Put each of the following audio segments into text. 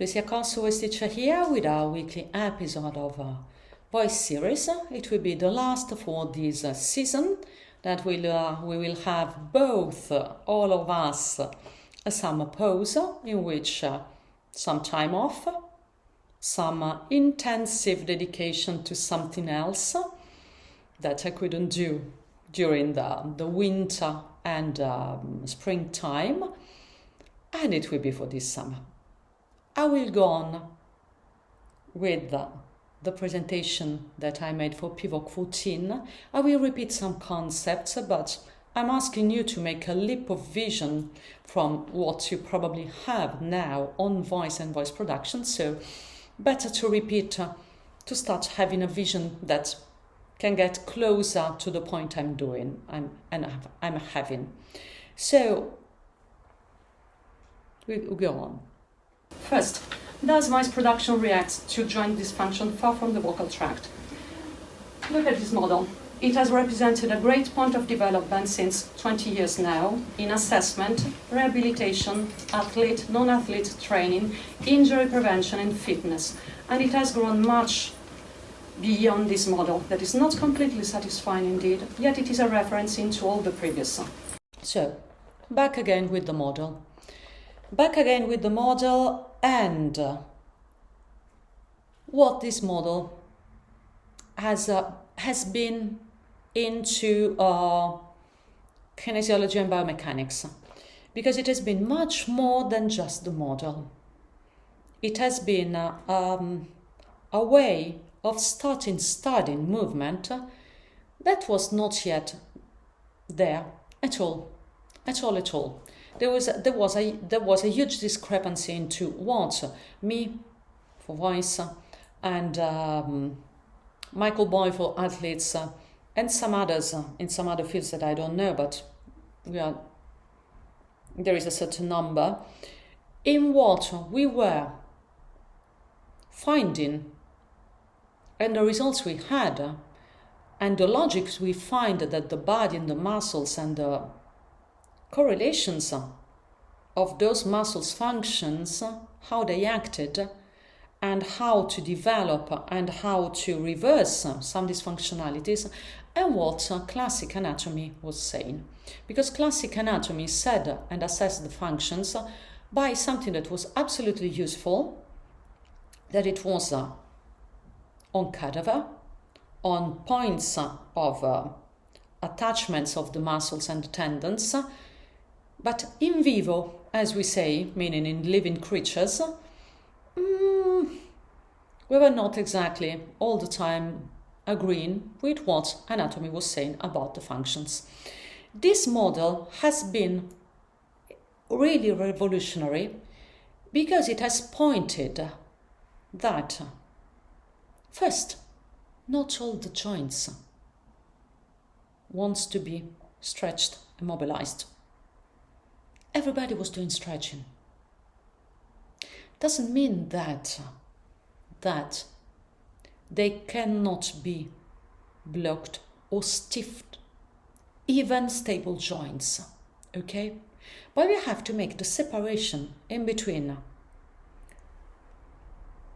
Lucia Consul is teacher here with our weekly episode of voice series. It will be the last for this season that we will have both all of us a summer pause in which some time off, some intensive dedication to something else that I couldn't do during the winter and springtime, and it will be for this summer. I will go on with the presentation that I made for PEVOC14. I will repeat some concepts, but I'm asking you to make a leap of vision from what you probably have now on voice and voice production. So better to repeat, to start having a vision that can get closer to the point I'm having. So we'll go on. First, does voice production react to joint dysfunction far from the vocal tract? Look at this model. It has represented a great point of development since 20 years now in assessment, rehabilitation, athlete, non-athlete training, injury prevention and fitness. And it has grown much beyond this model that is not completely satisfying indeed, yet it is a reference into all the previous. So, back again with the model. And what this model has been into kinesiology and biomechanics, because it has been much more than just the model. It has been a way of starting studying movement that was not yet there at all. There was a huge discrepancy into what me for voice and Michael Boy for athletes and some others in some other fields that I don't know, but there is a certain number in what we were finding and the results we had and the logics we find that the body and the muscles and the correlations of those muscles' functions, how they acted, and how to develop and how to reverse some dysfunctionalities, and what classic anatomy was saying. Because classic anatomy said and assessed the functions by something that was absolutely useful, that it was on cadaver, on points of attachments of the muscles and the tendons, but in vivo, as we say, meaning in living creatures, we were not exactly all the time agreeing with what anatomy was saying about the functions. This model has been really revolutionary because it has pointed that, first, not all the joints wants to be stretched and mobilized. Everybody was doing stretching. Doesn't mean that they cannot be blocked or stiffed, even stable joints, okay? But we have to make the separation in between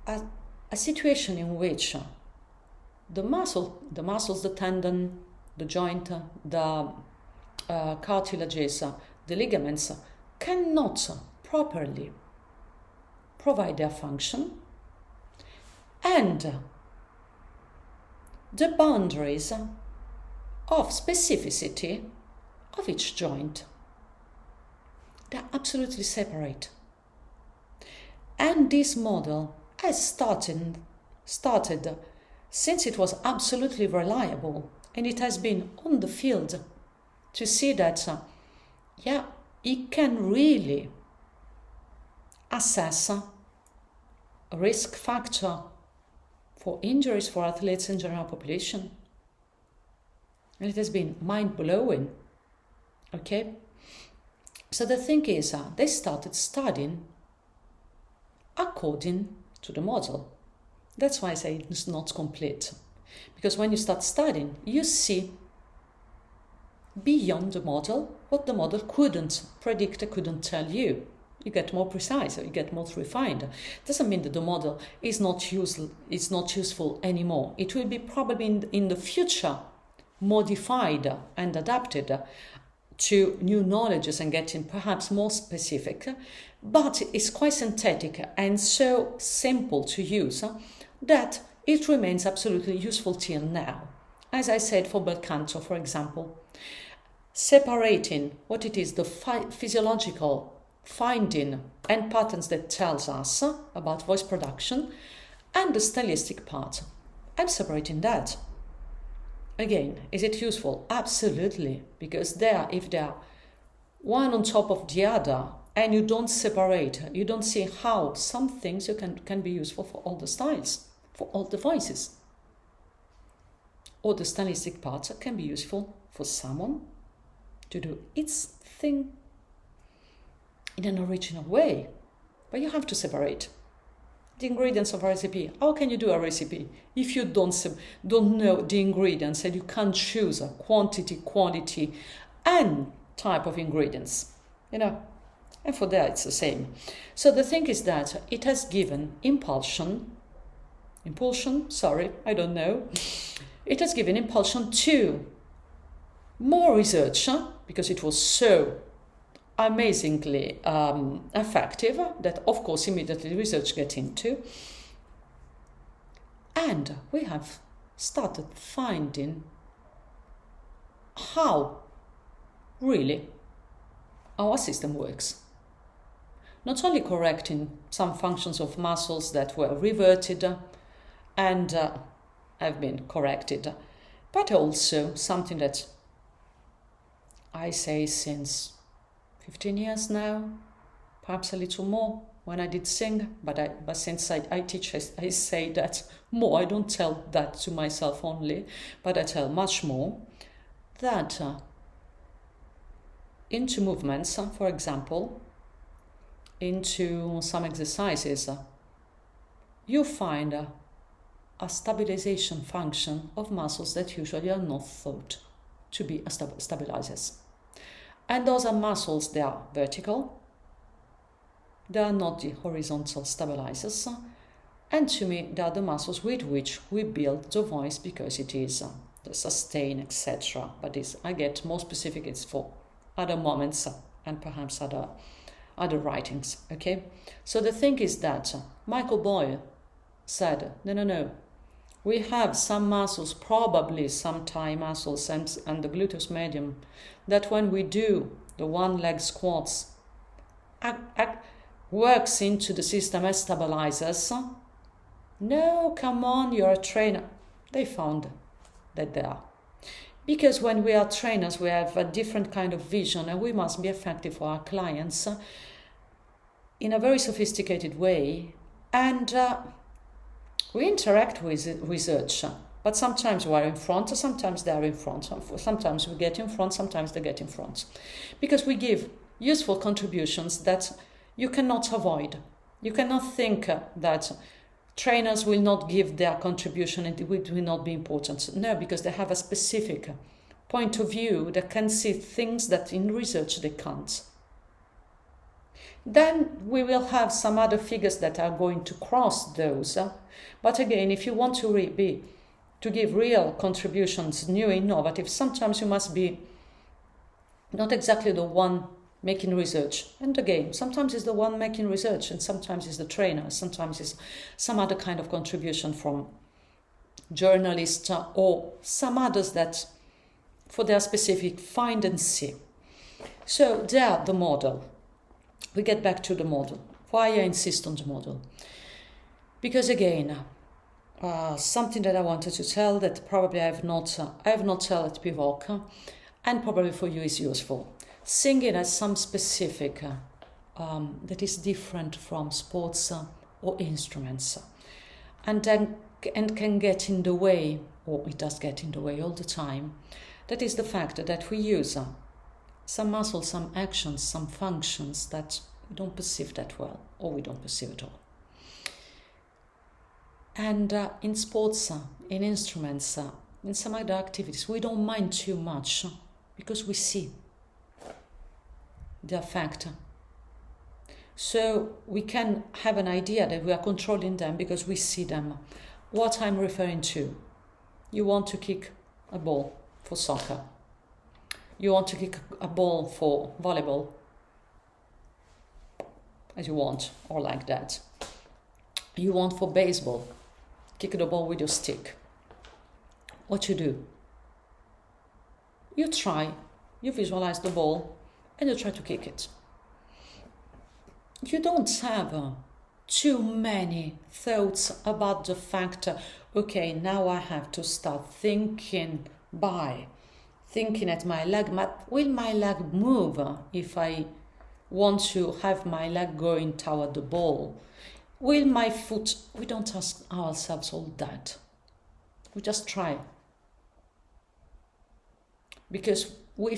a situation in which the muscles, the tendon, the joint, the cartilages, the ligaments cannot properly provide their function, and the boundaries of specificity of each joint. They're absolutely separate. And this model has started since it was absolutely reliable, and it has been on the field to see that it can really assess a risk factor for injuries for athletes and general population. And it has been mind-blowing, okay? So the thing is, they started studying according to the model. That's why I say it's not complete. Because when you start studying, you see beyond the model what the model couldn't predict, couldn't tell you. You get more precise, you get more refined. Doesn't mean that the model is not useful anymore. It will be probably in the future modified and adapted to new knowledges and getting perhaps more specific, but it's quite synthetic and so simple to use that it remains absolutely useful till now. As I said for bel canto, for example, separating what it is, the physiological finding and patterns that tells us about voice production and the stylistic part. I'm separating that. Again, is it useful? Absolutely, because if they are one on top of the other and you don't separate, you don't see how some things can be useful for all the styles, for all the voices. Or the stylistic parts can be useful for someone to do its thing in an original way. But you have to separate the ingredients of a recipe. How can you do a recipe if you don't know the ingredients and you can't choose a quantity, quality, and type of ingredients? And for that it's the same. So the thing is that it has given impulsion, I don't know. It has given impulsion to more research because it was so amazingly effective that of course immediately research get into, and we have started finding how really our system works, not only correcting some functions of muscles that were reverted and have been corrected, but also something that I say since 15 years now, perhaps a little more when I did sing, but since I teach, I say that more. I don't tell that to myself only, but I tell much more, that into movements, for example, into some exercises, you find a stabilization function of muscles that usually are not thought to be stabilizers. And those are muscles, they are vertical, they are not the horizontal stabilizers, and to me they are the muscles with which we build the voice, because it is the sustain, etc. But I get more specific, it's for other moments and perhaps other writings, okay? So the thing is that Michael Boyle said, no, we have some muscles, probably some thigh muscles and the gluteus medium, that when we do the one-leg squats, works into the system as stabilizers. No, come on, you're a trainer. They found that they are. Because when we are trainers, we have a different kind of vision, and we must be effective for our clients in a very sophisticated way. And we interact with research, but sometimes we are in front, sometimes they are in front, sometimes we get in front, sometimes they get in front. Because we give useful contributions that you cannot avoid. You cannot think that trainers will not give their contribution and it will not be important. No, because they have a specific point of view that can see things that in research they can't. Then we will have some other figures that are going to cross those. But again, if you want to give real contributions, new, innovative, sometimes you must be not exactly the one making research. And again, sometimes it's the one making research, and sometimes it's the trainer, sometimes it's some other kind of contribution from journalists or some others that for their specific find and see. So they are the model. We get back to the model. Why I insist on the model? Because again, something that I wanted to tell that probably I have not told at PEVOC, and probably for you is useful. Singing has some specific that is different from sports or instruments, and can get in the way, or it does get in the way all the time. That is the fact that we use some muscles, some actions, some functions that we don't perceive that well, or we don't perceive at all. And in sports, in instruments, in some other activities, we don't mind too much because we see the effect. So we can have an idea that we are controlling them because we see them. What I'm referring to, you want to kick a ball for soccer. You want to kick a ball for volleyball, as you want, or like that. You want for baseball, kick the ball with your stick. What you do? You try, you visualize the ball, and you try to kick it. You don't have too many thoughts about the fact, okay, now I have to start thinking at my leg. Will my leg move if I want to have my leg going toward the ball? Will my foot? We don't ask ourselves all that. We just try. Because we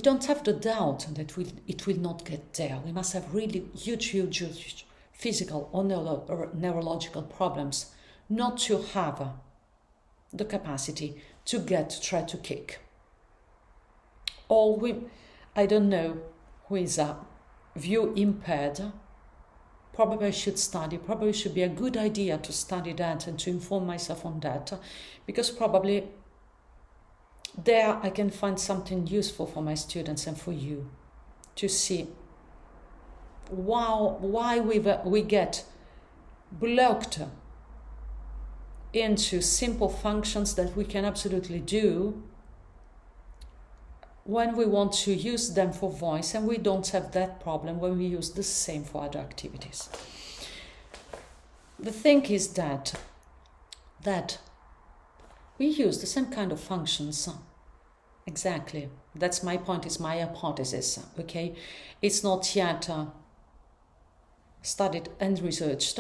don't have the doubt that it will not get there. We must have really huge physical or neurological problems not to have the capacity to try to kick. Or I don't know, who is view impaired, probably should be a good idea to study that and to inform myself on that, because probably there I can find something useful for my students and for you to see why we get blocked into simple functions that we can absolutely do when we want to use them for voice, and we don't have that problem when we use the same for other activities. The thing is that we use the same kind of functions. Exactly. That's my point, it's my hypothesis, okay? It's not yet studied and researched,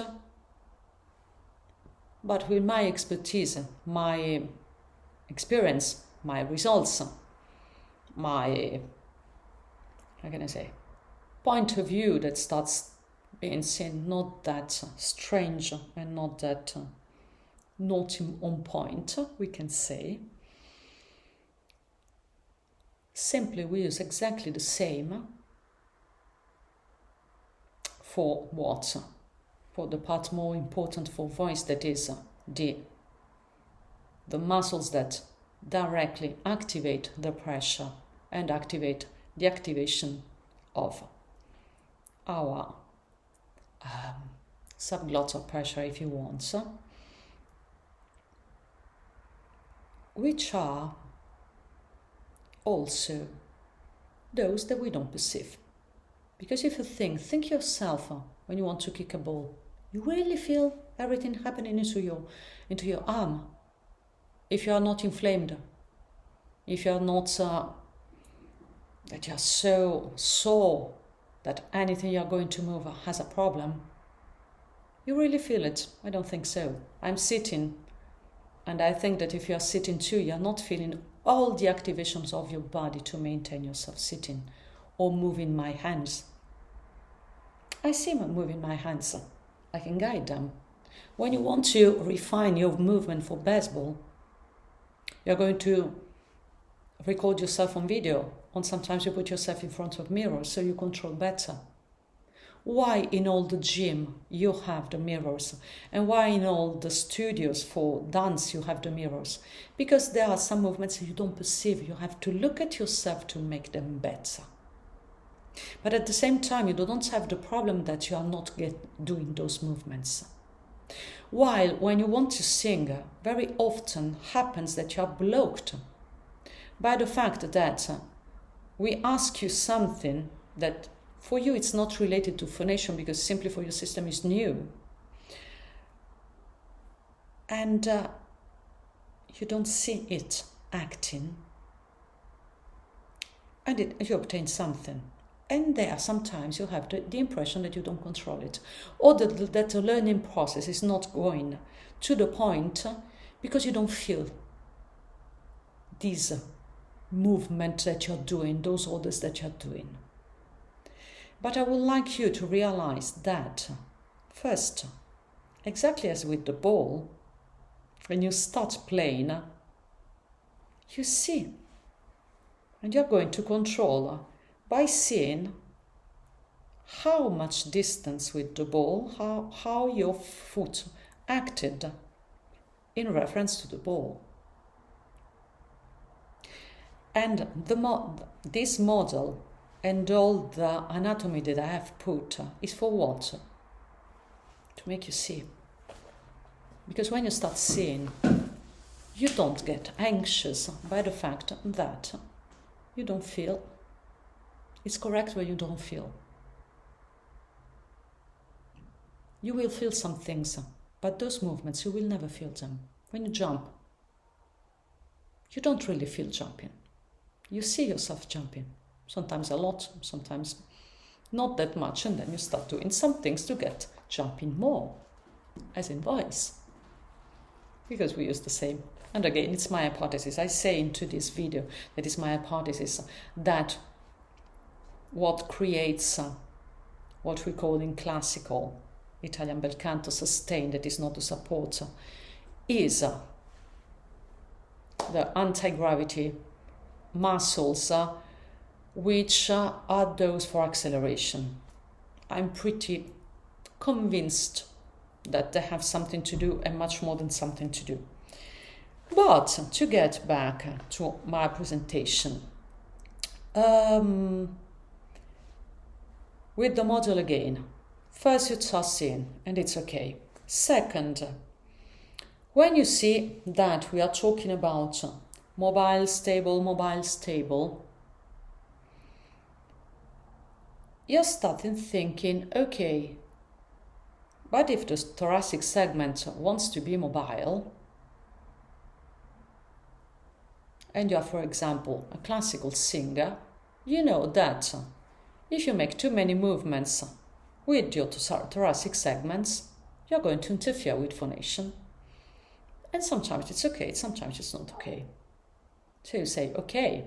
but with my expertise, my experience, my results, my, point of view that starts being seen not that strange and not that not on point, we can say. Simply we use exactly the same for what? For the part more important for voice, that is the muscles that directly activate the pressure and activate the activation of our subglottal pressure, if you want, which are also those that we don't perceive. Because if you think yourself when you want to kick a ball, you really feel everything happening into your arm. If you are not inflamed, if you are not that you are so sore that anything you are going to move has a problem, you really feel it. I don't think so. I'm sitting, and I think that if you are sitting too, you are not feeling all the activations of your body to maintain yourself sitting, or moving my hands. I see me moving my hands. I can guide them. When you want to refine your movement for baseball, you're going to record yourself on video, and sometimes you put yourself in front of mirrors so you control better. Why in all the gym you have the mirrors, and why in all the studios for dance you have the mirrors? Because there are some movements that you don't perceive. You have to look at yourself to make them better. But at the same time, you don't have the problem that you are not doing those movements. While when you want to sing, very often happens that you are blocked by the fact that we ask you something that for you it's not related to phonation, because simply for your system is new. And you don't see it acting. And you obtain something. And there sometimes you have the impression that you don't control it, or that the learning process is not going to the point because you don't feel these movements that you're doing, those orders that you're doing. But I would like you to realize that, first, exactly as with the ball, when you start playing, you see, and you're going to control by seeing how much distance with the ball, how your foot acted in reference to the ball. And this model and all the anatomy that I have put is for what? To make you see. Because when you start seeing, you don't get anxious by the fact that you don't feel. It's correct when you don't feel. You will feel some things, but those movements, you will never feel them. When you jump, you don't really feel jumping. You see yourself jumping. Sometimes a lot, sometimes not that much, and then you start doing some things to get jumping more, as in voice. Because we use the same. And again, it's my hypothesis. I say into this video that it's my hypothesis that what creates what we call in classical Italian bel canto sustain, that is not the support, is the anti-gravity muscles, which are those for acceleration. I'm pretty convinced that they have something to do, and much more than something to do. But to get back to my presentation, with the model again, first you start seeing, and it's okay. Second, when you see that we are talking about mobile, stable, you're starting thinking, okay, but if the thoracic segment wants to be mobile, and you are, for example, a classical singer, you know that if you make too many movements with your thoracic segments, you're going to interfere with phonation. And sometimes it's okay, sometimes it's not okay. So you say, okay,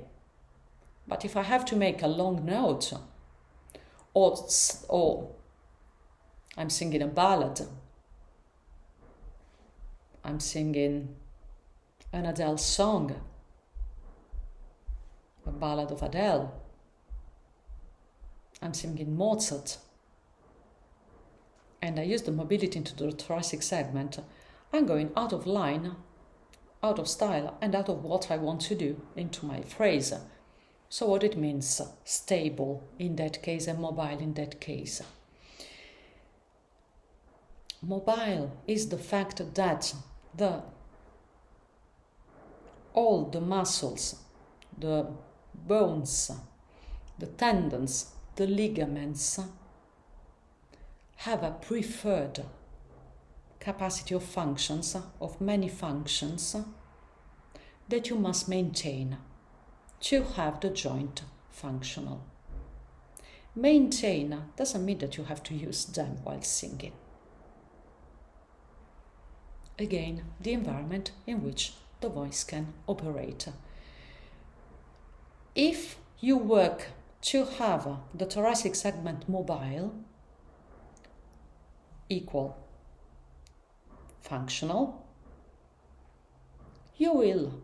but if I have to make a long note, or I'm singing a ballad, I'm singing an Adele song, a ballad of Adele, I'm singing Mozart, and I use the mobility into the thoracic segment, I'm going out of line, out of style, and out of what I want to do into my phrase. So what it means, stable in that case and mobile in that case. Mobile is the fact that all the muscles, the bones, the tendons, the ligaments have a preferred capacity of functions, of many functions, that you must maintain to have the joint functional. Maintain doesn't mean that you have to use them while singing. Again, the environment in which the voice can operate. If you work to have the thoracic segment mobile, equal functional, you will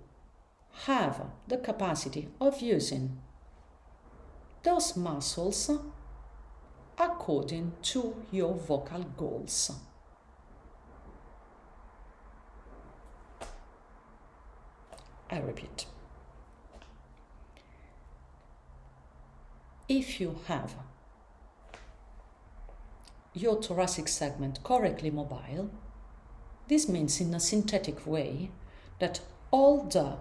have the capacity of using those muscles according to your vocal goals. I repeat. If you have your thoracic segment correctly mobile, this means in a synthetic way that all the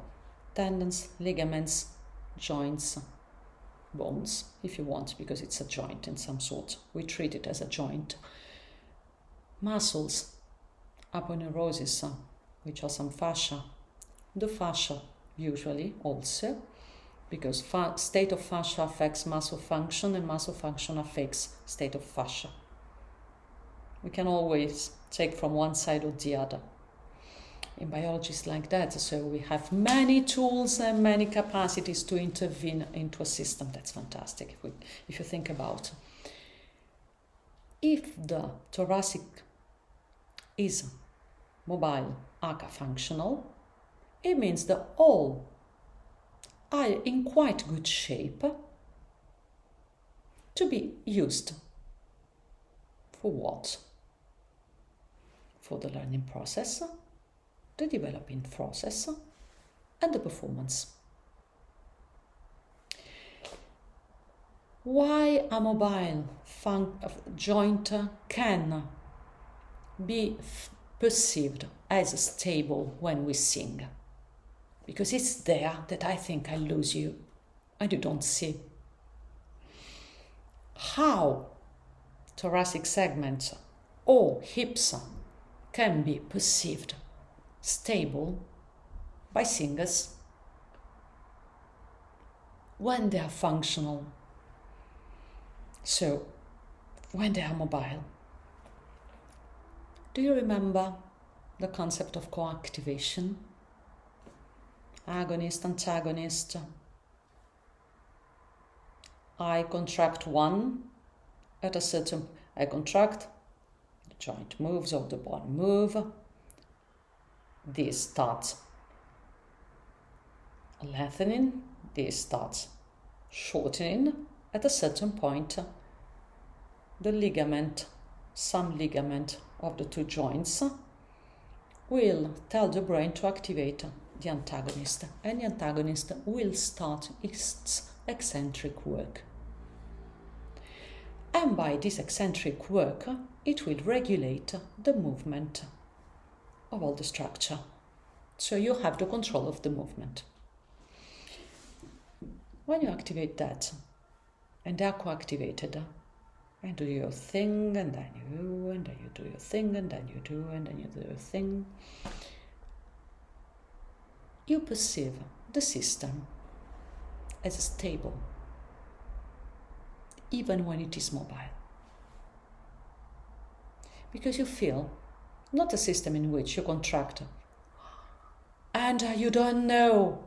tendons, ligaments, joints, bones, if you want, because it's a joint in some sort, we treat it as a joint, muscles, aponeurosis, which are some fascia, the fascia usually also, because state of fascia affects muscle function and muscle function affects state of fascia. We can always take from one side or the other. In biology it's like that, so we have many tools and many capacities to intervene into a system. That's fantastic if you think about. If the thoracic is mobile, aka functional, it means that all are in quite good shape to be used For what? For the learning process, the developing process, and the performance. Why a mobile joint can be perceived as stable when we sing? Because it's there that I think I lose you and you don't see. How thoracic segments or hips can be perceived stable by singers when they are functional. So, when they are mobile. Do you remember the concept of coactivation? Agonist, antagonist. I contract one at a certain, I contract, the joint moves or the bone move. This starts lengthening, this starts shortening. At a certain point, the ligament, some ligament of the two joints, will tell the brain to activate the antagonist, and the antagonist will start its eccentric work. And by this eccentric work, it will regulate the movement of all the structure. So you have the control of the movement. When you activate that, and they are co-activated, and do your thing, and then you do, and then you do your thing, and then you do, and then you do your thing, you perceive the system as stable, even when it is mobile. Because you feel not a system in which you contract and you don't know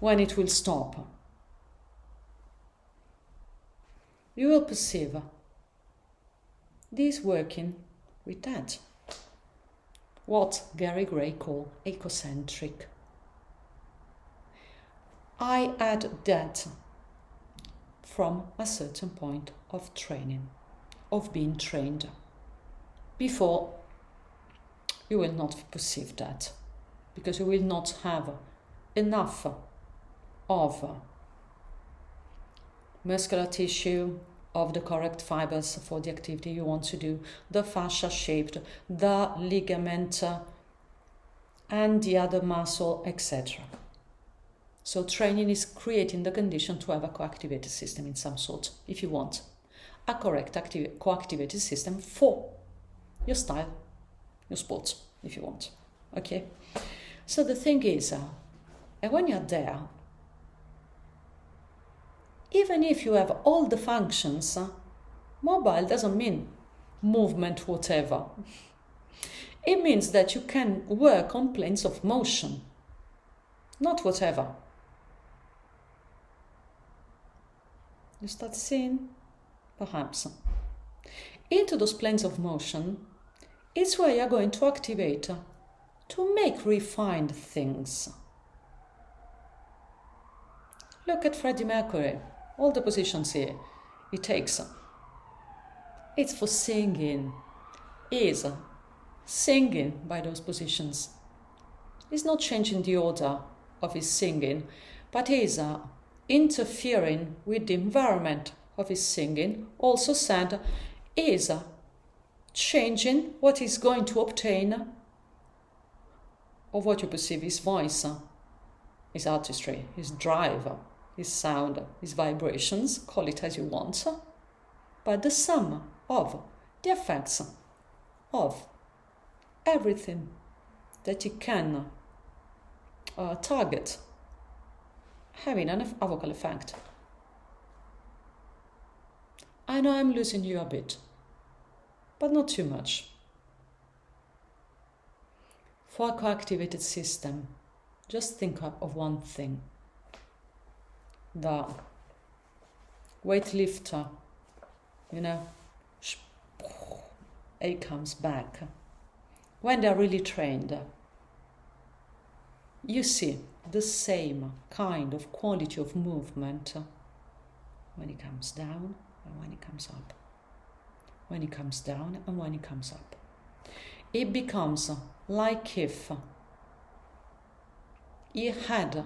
when it will stop. You will perceive this working with that, what Gary Gray called ecocentric. I add that from a certain point of training, of being trained. Before, you will not perceive that, because you will not have enough of muscular tissue, of the correct fibers for the activity you want to do, the fascia shaped, the ligament, and the other muscle, etc. So training is creating the condition to have a coactivated system in some sort, if you want. A correct coactivated system for your style, your sport, if you want. Okay? So the thing is, when you're there, even if you have all the functions, mobile doesn't mean movement whatever. It means that you can work on planes of motion, not whatever. You start seeing, perhaps. Into those planes of motion, it's where you're going to activate to make refined things. Look at Freddie Mercury. All the positions he takes. It's for singing. He's singing by those positions. He's not changing the order of his singing, but he's interfering with the environment of his singing. Also said, is changing what he's going to obtain of what you perceive his voice, his artistry, his drive, his sound, his vibrations, call it as you want, but the sum of the effects of everything that he can target having a vocal effect. I know I'm losing you a bit, but not too much. For a coactivated system, just think of one thing. The weightlifter, he comes back. When they're really trained, you see the same kind of quality of movement when he comes down and when he comes up. when he comes down and when he comes up. It becomes like if he had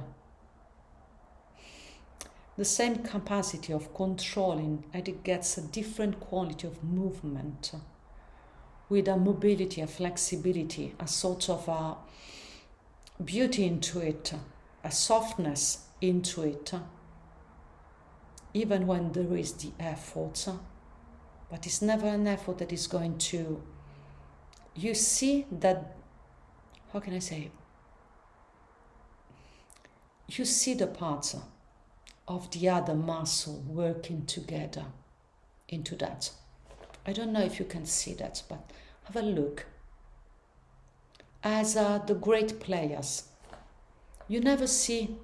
the same capacity of controlling, and it gets a different quality of movement with a mobility, a flexibility, a sort of a beauty into it, a softness into it, even when there is the effort. But it's never an effort that is going to, you see that, how can I say, you see the parts of the other muscle working together into that. I don't know if you can see that, but have a look. As the great players, you never see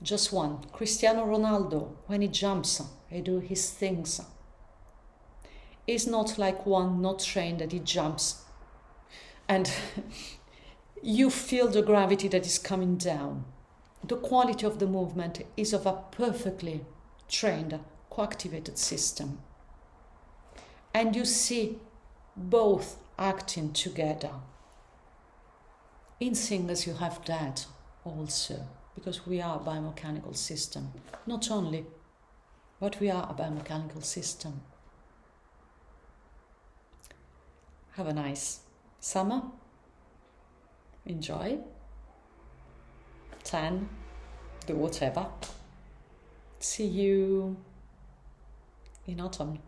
just one. Cristiano Ronaldo, when he jumps, he do his things. It's not like one not trained that he jumps and you feel the gravity that is coming down. The quality of the movement is of a perfectly trained, coactivated system. And you see both acting together. In singers you have that also, because we are a biomechanical system. Not only, but we are a biomechanical system. Have a nice summer. Enjoy. Tan, do whatever. See you in autumn.